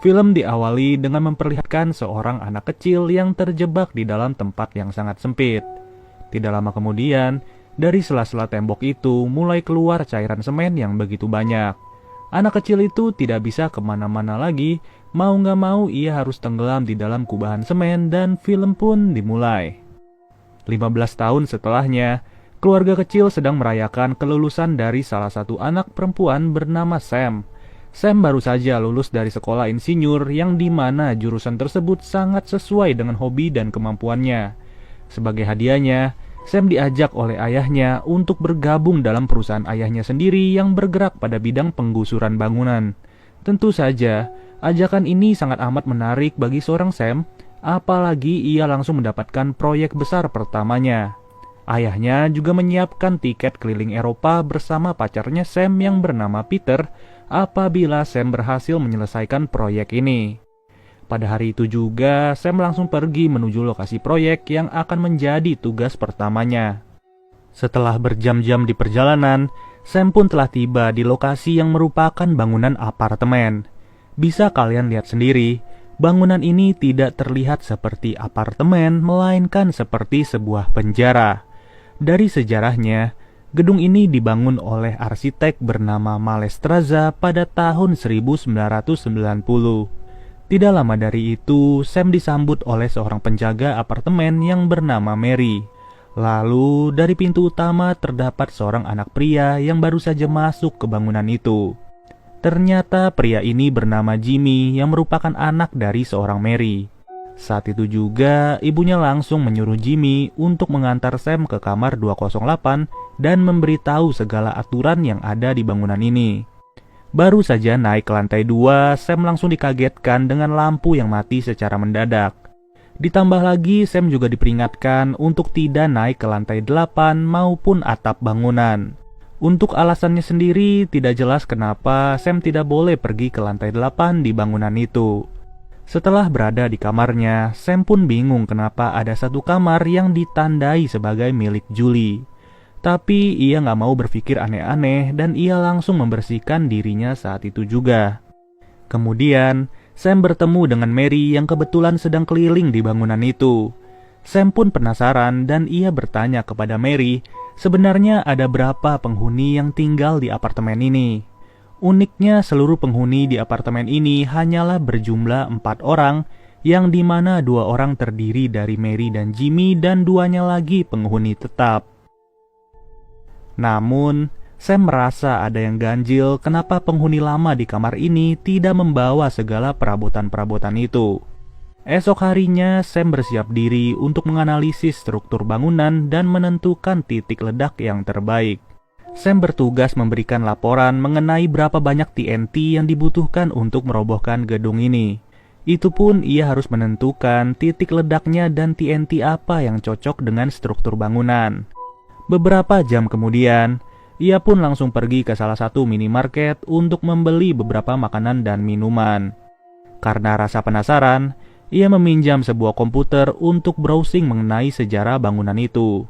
Film diawali dengan memperlihatkan seorang anak kecil yang terjebak di dalam tempat yang sangat sempit. Tidak lama kemudian, dari sela-sela tembok itu mulai keluar cairan semen yang begitu banyak. Anak kecil itu tidak bisa kemana-mana lagi, mau nggak mau ia harus tenggelam di dalam kubahan semen dan film pun dimulai. 15 tahun setelahnya, keluarga kecil sedang merayakan kelulusan dari salah satu anak perempuan bernama Sam. Sam baru saja lulus dari sekolah insinyur yang dimana jurusan tersebut sangat sesuai dengan hobi dan kemampuannya. Sebagai hadiahnya, Sam diajak oleh ayahnya untuk bergabung dalam perusahaan ayahnya sendiri yang bergerak pada bidang penggusuran bangunan. Tentu saja, ajakan ini sangat amat menarik bagi seorang Sam, apalagi ia langsung mendapatkan proyek besar pertamanya. Ayahnya juga menyiapkan tiket keliling Eropa bersama pacarnya Sam yang bernama Peter apabila Sam berhasil menyelesaikan proyek ini. Pada hari itu juga, Sam langsung pergi menuju lokasi proyek yang akan menjadi tugas pertamanya. Setelah berjam-jam di perjalanan, Sam pun telah tiba di lokasi yang merupakan bangunan apartemen. Bisa kalian lihat sendiri, bangunan ini tidak terlihat seperti apartemen, melainkan seperti sebuah penjara. Dari sejarahnya, gedung ini dibangun oleh arsitek bernama Mallestraza pada tahun 1990. Tidak lama dari itu, Sam disambut oleh seorang penjaga apartemen yang bernama Mary. Lalu, dari pintu utama terdapat seorang anak pria yang baru saja masuk ke bangunan itu. Ternyata pria ini bernama Jimmy yang merupakan anak dari seorang Mary. Saat itu juga, ibunya langsung menyuruh Jimmy untuk mengantar Sam ke kamar 208 dan memberitahu segala aturan yang ada di bangunan ini. Baru saja naik ke lantai 2, Sam langsung dikagetkan dengan lampu yang mati secara mendadak. Ditambah lagi, Sam juga diperingatkan untuk tidak naik ke lantai 8 maupun atap bangunan. Untuk alasannya sendiri, tidak jelas kenapa Sam tidak boleh pergi ke lantai 8 di bangunan itu. Setelah berada di kamarnya, Sam pun bingung kenapa ada satu kamar yang ditandai sebagai milik Julie. Tapi ia nggak mau berpikir aneh-aneh dan ia langsung membersihkan dirinya saat itu juga. Kemudian, Sam bertemu dengan Mary yang kebetulan sedang keliling di bangunan itu. Sam pun penasaran dan ia bertanya kepada Mary, sebenarnya ada berapa penghuni yang tinggal di apartemen ini. Uniknya, seluruh penghuni di apartemen ini hanyalah berjumlah 4 orang, yang dimana 2 orang terdiri dari Mary dan Jimmy dan 2-nya lagi penghuni tetap. Namun, Sam merasa ada yang ganjil kenapa penghuni lama di kamar ini tidak membawa segala perabotan-perabotan itu. Esok harinya, Sam bersiap diri untuk menganalisis struktur bangunan dan menentukan titik ledak yang terbaik. Sam bertugas memberikan laporan mengenai berapa banyak TNT yang dibutuhkan untuk merobohkan gedung ini. Itu pun ia harus menentukan titik ledaknya dan TNT apa yang cocok dengan struktur bangunan. Beberapa jam kemudian, ia pun langsung pergi ke salah satu minimarket untuk membeli beberapa makanan dan minuman. Karena rasa penasaran, ia meminjam sebuah komputer untuk browsing mengenai sejarah bangunan itu.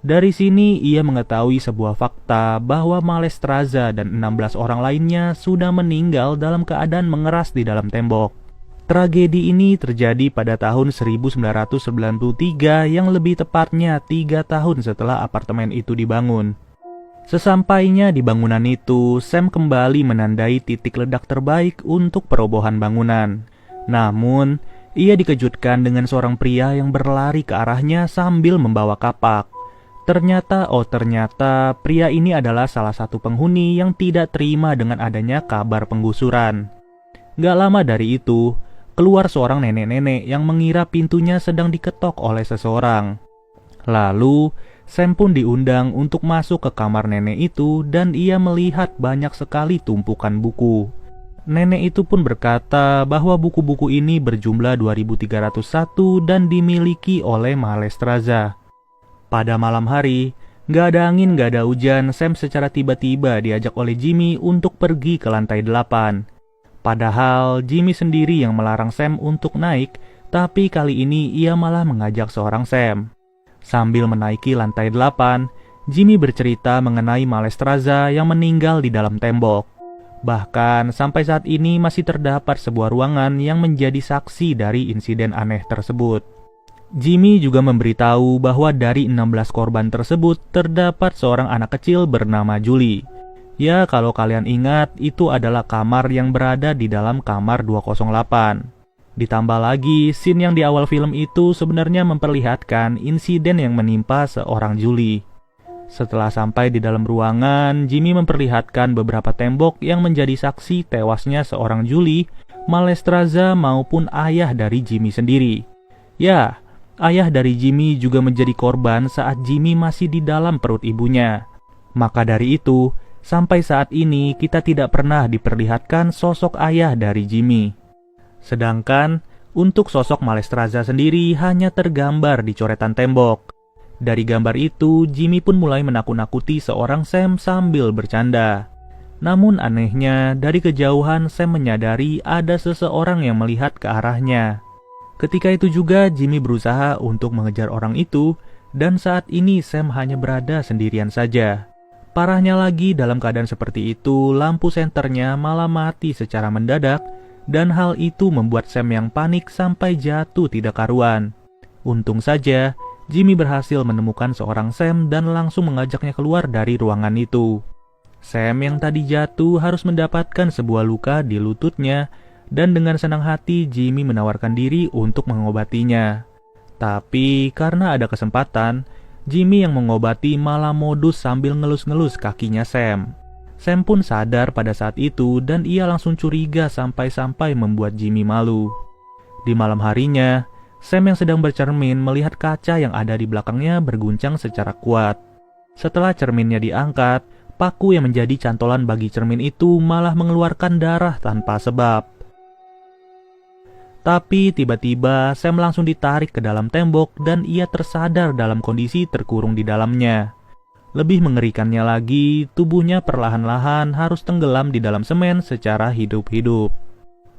Dari sini ia mengetahui sebuah fakta bahwa Mallestraza dan 16 orang lainnya sudah meninggal dalam keadaan mengeras di dalam tembok. Tragedi ini terjadi pada tahun 1993 yang lebih tepatnya 3 tahun setelah apartemen itu dibangun. Sesampainya di bangunan itu, Sam kembali menandai titik ledak terbaik untuk perobohan bangunan. Namun, ia dikejutkan dengan seorang pria yang berlari ke arahnya sambil membawa kapak. Ternyata pria ini adalah salah satu penghuni yang tidak terima dengan adanya kabar penggusuran. Gak lama dari itu, keluar seorang nenek-nenek yang mengira pintunya sedang diketok oleh seseorang. Lalu, Sam pun diundang untuk masuk ke kamar nenek itu dan ia melihat banyak sekali tumpukan buku. Nenek itu pun berkata bahwa buku-buku ini berjumlah 2301 dan dimiliki oleh Mallestraza. Pada malam hari, gak ada angin, gak ada hujan, Sam secara tiba-tiba diajak oleh Jimmy untuk pergi ke lantai 8. Padahal Jimmy sendiri yang melarang Sam untuk naik, tapi kali ini ia malah mengajak seorang Sam. Sambil menaiki lantai 8, Jimmy bercerita mengenai Mallestraza yang meninggal di dalam tembok. Bahkan sampai saat ini masih terdapat sebuah ruangan yang menjadi saksi dari insiden aneh tersebut. Jimmy juga memberitahu bahwa dari 16 korban tersebut terdapat seorang anak kecil bernama Julie. Ya, kalau kalian ingat, itu adalah kamar yang berada di dalam kamar 208. Ditambah lagi, scene yang di awal film itu sebenarnya memperlihatkan insiden yang menimpa seorang Julie. Setelah sampai di dalam ruangan, Jimmy memperlihatkan beberapa tembok yang menjadi saksi tewasnya seorang Julie, Malestroza maupun ayah dari Jimmy sendiri. Ya, ayah dari Jimmy juga menjadi korban saat Jimmy masih di dalam perut ibunya. Maka dari itu, sampai saat ini kita tidak pernah diperlihatkan sosok ayah dari Jimmy. Sedangkan, untuk sosok Malestroza sendiri hanya tergambar di coretan tembok. Dari gambar itu, Jimmy pun mulai menakut-nakuti seorang Sam sambil bercanda. Namun anehnya, dari kejauhan Sam menyadari ada seseorang yang melihat ke arahnya. Ketika itu juga Jimmy berusaha untuk mengejar orang itu, dan saat ini Sam hanya berada sendirian saja. Parahnya lagi, dalam keadaan seperti itu, lampu senternya malah mati secara mendadak, dan hal itu membuat Sam yang panik sampai jatuh tidak karuan. Untung saja, Jimmy berhasil menemukan seorang Sam dan langsung mengajaknya keluar dari ruangan itu. Sam yang tadi jatuh harus mendapatkan sebuah luka di lututnya, dan dengan senang hati Jimmy menawarkan diri untuk mengobatinya. Tapi karena ada kesempatan, Jimmy yang mengobati malah modus sambil ngelus-ngelus kakinya Sam. Sam pun sadar pada saat itu dan ia langsung curiga sampai-sampai membuat Jimmy malu. Di malam harinya, Sam yang sedang bercermin melihat kaca yang ada di belakangnya berguncang secara kuat. Setelah cerminnya diangkat, paku yang menjadi cantolan bagi cermin itu malah mengeluarkan darah tanpa sebab. Tapi tiba-tiba Sam langsung ditarik ke dalam tembok dan ia tersadar dalam kondisi terkurung di dalamnya. Lebih mengerikannya lagi, tubuhnya perlahan-lahan harus tenggelam di dalam semen secara hidup-hidup.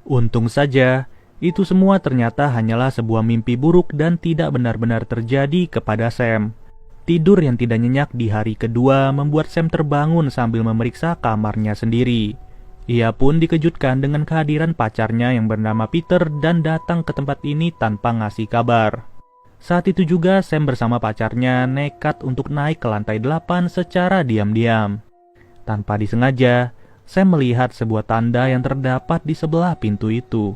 Untung saja, itu semua ternyata hanyalah sebuah mimpi buruk dan tidak benar-benar terjadi kepada Sam. Tidur yang tidak nyenyak di hari kedua membuat Sam terbangun sambil memeriksa kamarnya sendiri. Ia pun dikejutkan dengan kehadiran pacarnya yang bernama Peter dan datang ke tempat ini tanpa ngasih kabar. Saat itu juga Sam bersama pacarnya nekat untuk naik ke lantai 8 secara diam-diam. Tanpa disengaja, Sam melihat sebuah tanda yang terdapat di sebelah pintu itu.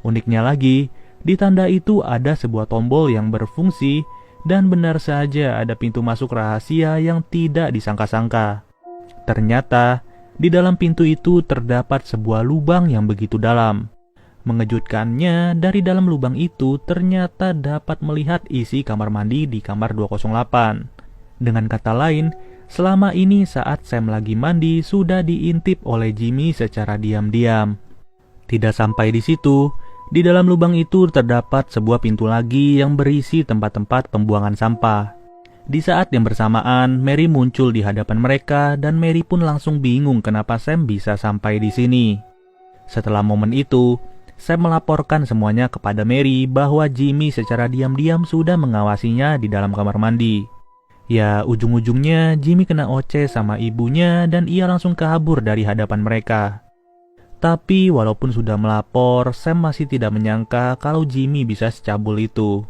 Uniknya lagi, di tanda itu ada sebuah tombol yang berfungsi dan benar saja ada pintu masuk rahasia yang tidak disangka-sangka. Ternyata, di dalam pintu itu terdapat sebuah lubang yang begitu dalam. Mengejutkannya, dari dalam lubang itu ternyata dapat melihat isi kamar mandi di kamar 208. Dengan kata lain, selama ini saat Sam lagi mandi sudah diintip oleh Jimmy secara diam-diam. Tidak sampai di situ, di dalam lubang itu terdapat sebuah pintu lagi yang berisi tempat-tempat pembuangan sampah. Di saat yang bersamaan, Mary muncul di hadapan mereka dan Mary pun langsung bingung kenapa Sam bisa sampai di sini. Setelah momen itu, Sam melaporkan semuanya kepada Mary bahwa Jimmy secara diam-diam sudah mengawasinya di dalam kamar mandi. Ya, ujung-ujungnya Jimmy kena oceh sama ibunya dan ia langsung kabur dari hadapan mereka. Tapi walaupun sudah melapor, Sam masih tidak menyangka kalau Jimmy bisa secabul itu.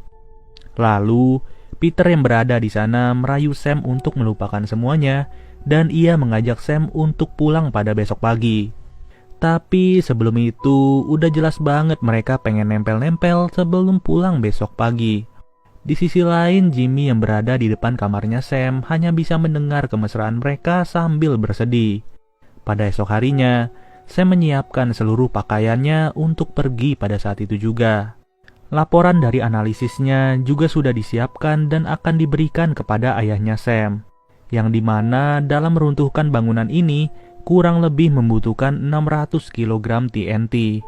Lalu, Peter yang berada di sana merayu Sam untuk melupakan semuanya dan ia mengajak Sam untuk pulang pada besok pagi. Tapi sebelum itu, udah jelas banget mereka pengen nempel-nempel sebelum pulang besok pagi. Di sisi lain, Jimmy yang berada di depan kamarnya Sam hanya bisa mendengar kemesraan mereka sambil bersedih. Pada esok harinya, Sam menyiapkan seluruh pakaiannya untuk pergi pada saat itu juga. Laporan dari analisisnya juga sudah disiapkan dan akan diberikan kepada ayahnya Sam, yang dimana dalam meruntuhkan bangunan ini kurang lebih membutuhkan 600 kg TNT.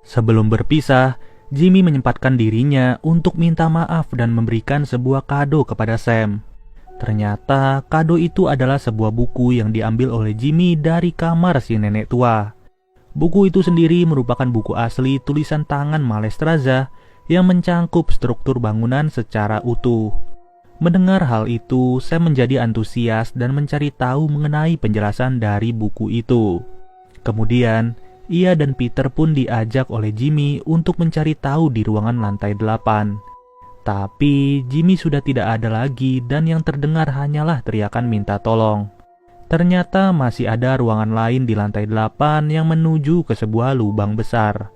Sebelum berpisah, Jimmy menyempatkan dirinya untuk minta maaf dan memberikan sebuah kado kepada Sam. Ternyata kado itu adalah sebuah buku yang diambil oleh Jimmy dari kamar si nenek tua. Buku itu sendiri merupakan buku asli tulisan tangan Malestroza yang mencangkup struktur bangunan secara utuh. Mendengar hal itu, Sam menjadi antusias dan mencari tahu mengenai penjelasan dari buku itu. Kemudian, ia dan Peter pun diajak oleh Jimmy untuk mencari tahu di ruangan lantai 8. Tapi Jimmy sudah tidak ada lagi dan yang terdengar hanyalah teriakan minta tolong. Ternyata masih ada ruangan lain di lantai 8 yang menuju ke sebuah lubang besar.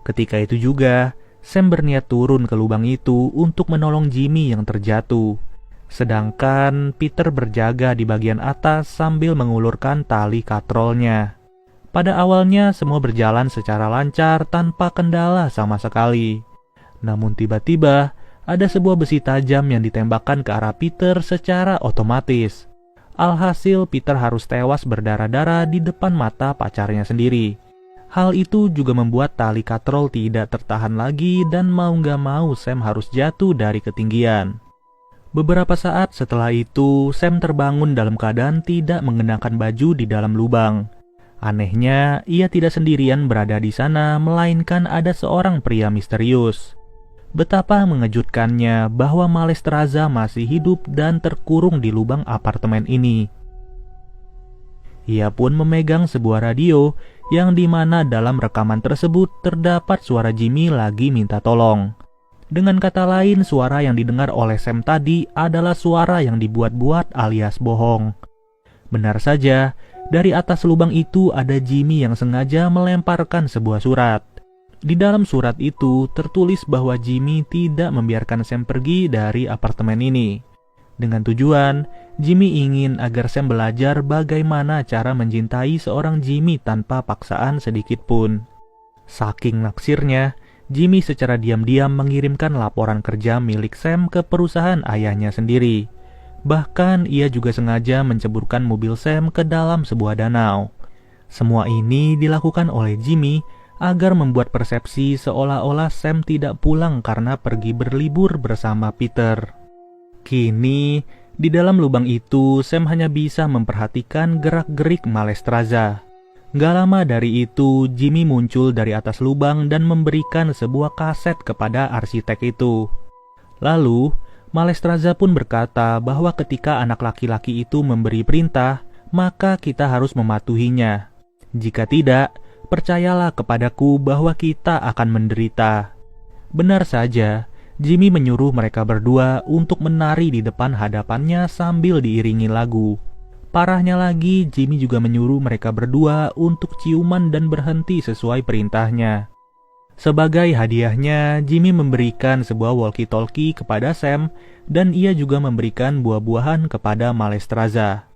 Ketika itu juga, Sam berniat turun ke lubang itu untuk menolong Jimmy yang terjatuh. Sedangkan Peter berjaga di bagian atas sambil mengulurkan tali katrolnya. Pada awalnya semua berjalan secara lancar tanpa kendala sama sekali. Namun tiba-tiba, ada sebuah besi tajam yang ditembakkan ke arah Peter secara otomatis. Alhasil Peter harus tewas berdarah-darah di depan mata pacarnya sendiri. Hal itu juga membuat tali katrol tidak tertahan lagi dan mau gak mau Sam harus jatuh dari ketinggian. Beberapa saat setelah itu, Sam terbangun dalam keadaan tidak mengenakan baju di dalam lubang. Anehnya, ia tidak sendirian berada di sana, melainkan ada seorang pria misterius. Betapa mengejutkannya bahwa Malestroza masih hidup dan terkurung di lubang apartemen ini. Ia pun memegang sebuah radio yang dimana dalam rekaman tersebut terdapat suara Jimmy lagi minta tolong. Dengan kata lain, suara yang didengar oleh Sam tadi adalah suara yang dibuat-buat alias bohong. Benar saja, dari atas lubang itu ada Jimmy yang sengaja melemparkan sebuah surat. Di dalam surat itu tertulis bahwa Jimmy tidak membiarkan Sam pergi dari apartemen ini. Dengan tujuan, Jimmy ingin agar Sam belajar bagaimana cara mencintai seorang Jimmy tanpa paksaan sedikit pun. Saking naksirnya, Jimmy secara diam-diam mengirimkan laporan kerja milik Sam ke perusahaan ayahnya sendiri. Bahkan ia juga sengaja menceburkan mobil Sam ke dalam sebuah danau. Semua ini dilakukan oleh Jimmy agar membuat persepsi seolah-olah Sam tidak pulang karena pergi berlibur bersama Peter. Kini, di dalam lubang itu Sam hanya bisa memperhatikan gerak-gerik Malestroza. Gak lama dari itu, Jimmy muncul dari atas lubang dan memberikan sebuah kaset kepada arsitek itu. Lalu, Malestroza pun berkata bahwa ketika anak laki-laki itu memberi perintah, maka kita harus mematuhinya. Jika tidak, percayalah kepadaku bahwa kita akan menderita. Benar saja, Jimmy menyuruh mereka berdua untuk menari di depan hadapannya sambil diiringi lagu. Parahnya lagi, Jimmy juga menyuruh mereka berdua untuk ciuman dan berhenti sesuai perintahnya. Sebagai hadiahnya, Jimmy memberikan sebuah walkie-talkie kepada Sam dan ia juga memberikan buah-buahan kepada Malestroza.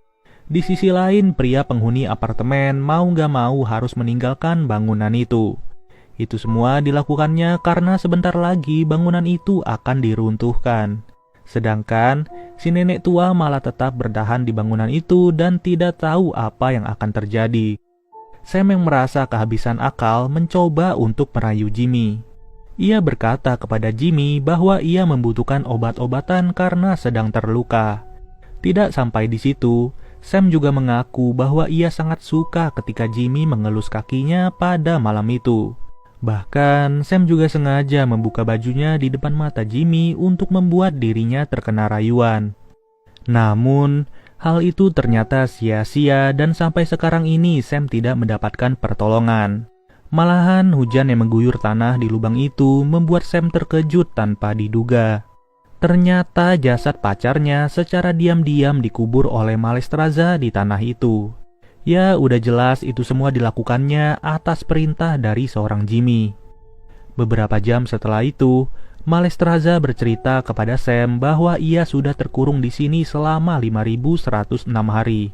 Di sisi lain, pria penghuni apartemen mau gak mau harus meninggalkan bangunan itu. Itu semua dilakukannya karena sebentar lagi bangunan itu akan diruntuhkan. Sedangkan si nenek tua malah tetap bertahan di bangunan itu dan tidak tahu apa yang akan terjadi. Sam yang merasa kehabisan akal mencoba untuk merayu Jimmy. Ia berkata kepada Jimmy bahwa ia membutuhkan obat-obatan karena sedang terluka. Tidak sampai di situ, Sam juga mengaku bahwa ia sangat suka ketika Jimmy mengelus kakinya pada malam itu. Bahkan, Sam juga sengaja membuka bajunya di depan mata Jimmy untuk membuat dirinya terkena rayuan. Namun, hal itu ternyata sia-sia dan sampai sekarang ini Sam tidak mendapatkan pertolongan. Malahan, hujan yang mengguyur tanah di lubang itu membuat Sam terkejut tanpa diduga. Ternyata jasad pacarnya secara diam-diam dikubur oleh Malestroza di tanah itu. Ya, udah jelas itu semua dilakukannya atas perintah dari seorang Jimmy. Beberapa jam setelah itu, Malestroza bercerita kepada Sam bahwa ia sudah terkurung di sini selama 5.106 hari.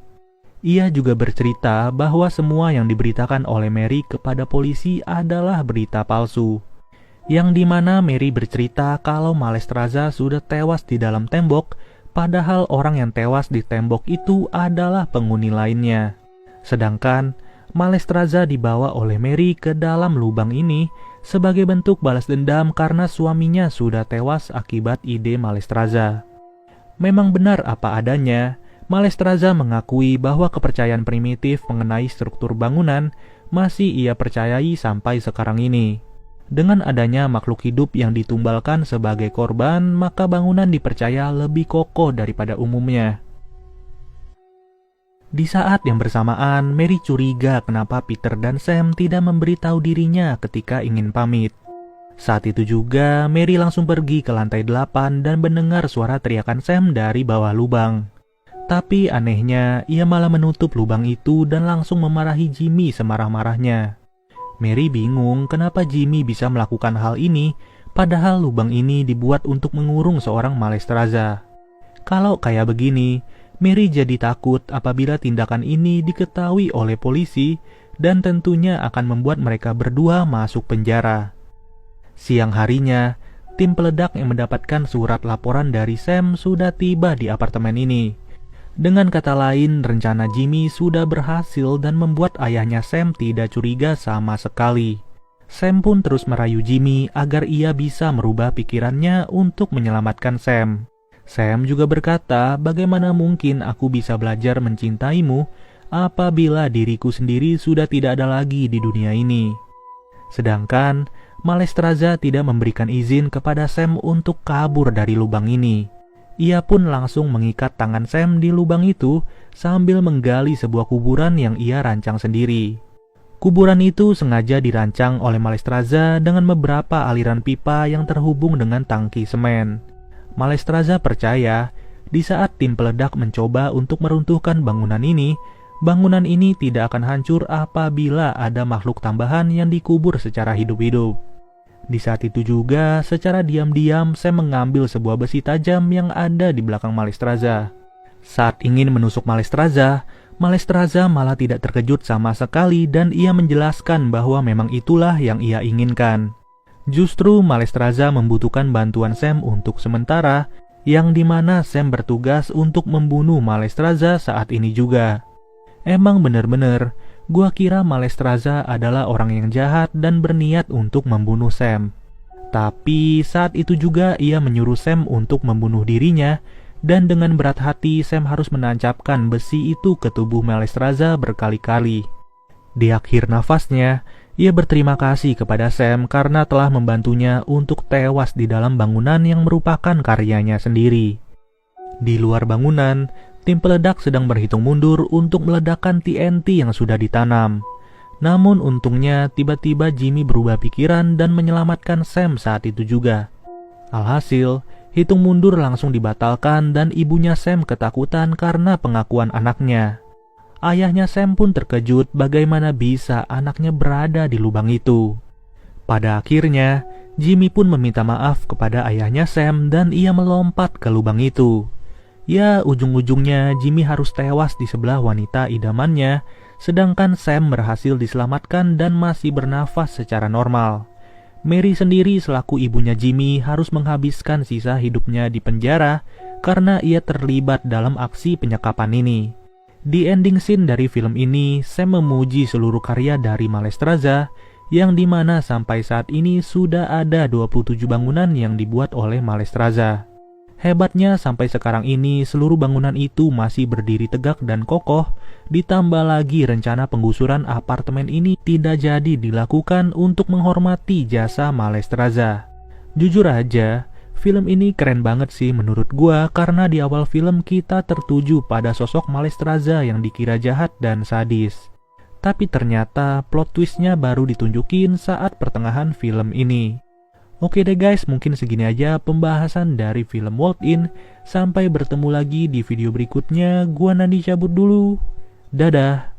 Ia juga bercerita bahwa semua yang diberitakan oleh Mary kepada polisi adalah berita palsu. Yang dimana Mary bercerita kalau Malestroza sudah tewas di dalam tembok, padahal orang yang tewas di tembok itu adalah penghuni lainnya. Sedangkan Malestroza dibawa oleh Mary ke dalam lubang ini sebagai bentuk balas dendam karena suaminya sudah tewas akibat ide Malestroza. Memang benar apa adanya, Malestroza mengakui bahwa kepercayaan primitif mengenai struktur bangunan masih ia percayai sampai sekarang ini. Dengan adanya makhluk hidup yang ditumbalkan sebagai korban, maka bangunan dipercaya lebih kokoh daripada umumnya. Di saat yang bersamaan, Mary curiga kenapa Peter dan Sam tidak memberitahu dirinya ketika ingin pamit. Saat itu juga, Mary langsung pergi ke lantai 8 dan mendengar suara teriakan Sam dari bawah lubang. Tapi anehnya, ia malah menutup lubang itu dan langsung memarahi Jimmy semarah-marahnya. Mary bingung kenapa Jimmy bisa melakukan hal ini, padahal lubang ini dibuat untuk mengurung seorang Malestroza. Kalau kayak begini, Mary jadi takut apabila tindakan ini diketahui oleh polisi dan tentunya akan membuat mereka berdua masuk penjara. Siang harinya, tim peledak yang mendapatkan surat laporan dari Sam sudah tiba di apartemen ini. Dengan kata lain, rencana Jimmy sudah berhasil dan membuat ayahnya Sam tidak curiga sama sekali. Sam pun terus merayu Jimmy agar ia bisa merubah pikirannya untuk menyelamatkan Sam. Sam juga berkata, bagaimana mungkin aku bisa belajar mencintaimu apabila diriku sendiri sudah tidak ada lagi di dunia ini. Sedangkan Malestroza tidak memberikan izin kepada Sam untuk kabur dari lubang ini. Ia pun langsung mengikat tangan Sam di lubang itu sambil menggali sebuah kuburan yang ia rancang sendiri. Kuburan itu sengaja dirancang oleh Malestroza dengan beberapa aliran pipa yang terhubung dengan tangki semen. Malestroza percaya, di saat tim peledak mencoba untuk meruntuhkan bangunan ini tidak akan hancur apabila ada makhluk tambahan yang dikubur secara hidup-hidup. Di saat itu juga, secara diam-diam Sam mengambil sebuah besi tajam yang ada di belakang Malestroza. Saat ingin menusuk Malestroza malah tidak terkejut sama sekali dan ia menjelaskan bahwa memang itulah yang ia inginkan. Justru Malestroza membutuhkan bantuan Sam untuk sementara, yang dimana Sam bertugas untuk membunuh Malestroza saat ini juga. Emang bener-bener, gua kira Malestroza adalah orang yang jahat dan berniat untuk membunuh Sam. Tapi saat itu juga ia menyuruh Sam untuk membunuh dirinya, dan dengan berat hati Sam harus menancapkan besi itu ke tubuh Malestroza berkali-kali. Di akhir nafasnya, ia berterima kasih kepada Sam karena telah membantunya untuk tewas di dalam bangunan yang merupakan karyanya sendiri. Di luar bangunan, tim peledak sedang berhitung mundur untuk meledakkan TNT yang sudah ditanam. Namun untungnya tiba-tiba Jimmy berubah pikiran dan menyelamatkan Sam saat itu juga. Alhasil, hitung mundur langsung dibatalkan dan ibunya Sam ketakutan karena pengakuan anaknya. Ayahnya Sam pun terkejut bagaimana bisa anaknya berada di lubang itu. Pada akhirnya, Jimmy pun meminta maaf kepada ayahnya Sam dan ia melompat ke lubang itu. Ya, ujung-ujungnya Jimmy harus tewas di sebelah wanita idamannya, sedangkan Sam berhasil diselamatkan dan masih bernafas secara normal. Mary sendiri selaku ibunya Jimmy harus menghabiskan sisa hidupnya di penjara karena ia terlibat dalam aksi penyekapan ini. Di ending scene dari film ini, Sam memuji seluruh karya dari Malestroza, yang dimana sampai saat ini sudah ada 27 bangunan yang dibuat oleh Malestroza. Hebatnya sampai sekarang ini seluruh bangunan itu masih berdiri tegak dan kokoh, ditambah lagi rencana penggusuran apartemen ini tidak jadi dilakukan untuk menghormati jasa Malestroza. Jujur aja, film ini keren banget sih menurut gua karena di awal film kita tertuju pada sosok Malestroza yang dikira jahat dan sadis. Tapi ternyata plot twistnya baru ditunjukin saat pertengahan film ini. Oke deh guys, mungkin segini aja pembahasan dari film Walk In. Sampai bertemu lagi di video berikutnya. Gua Nandi cabut dulu. Dadah.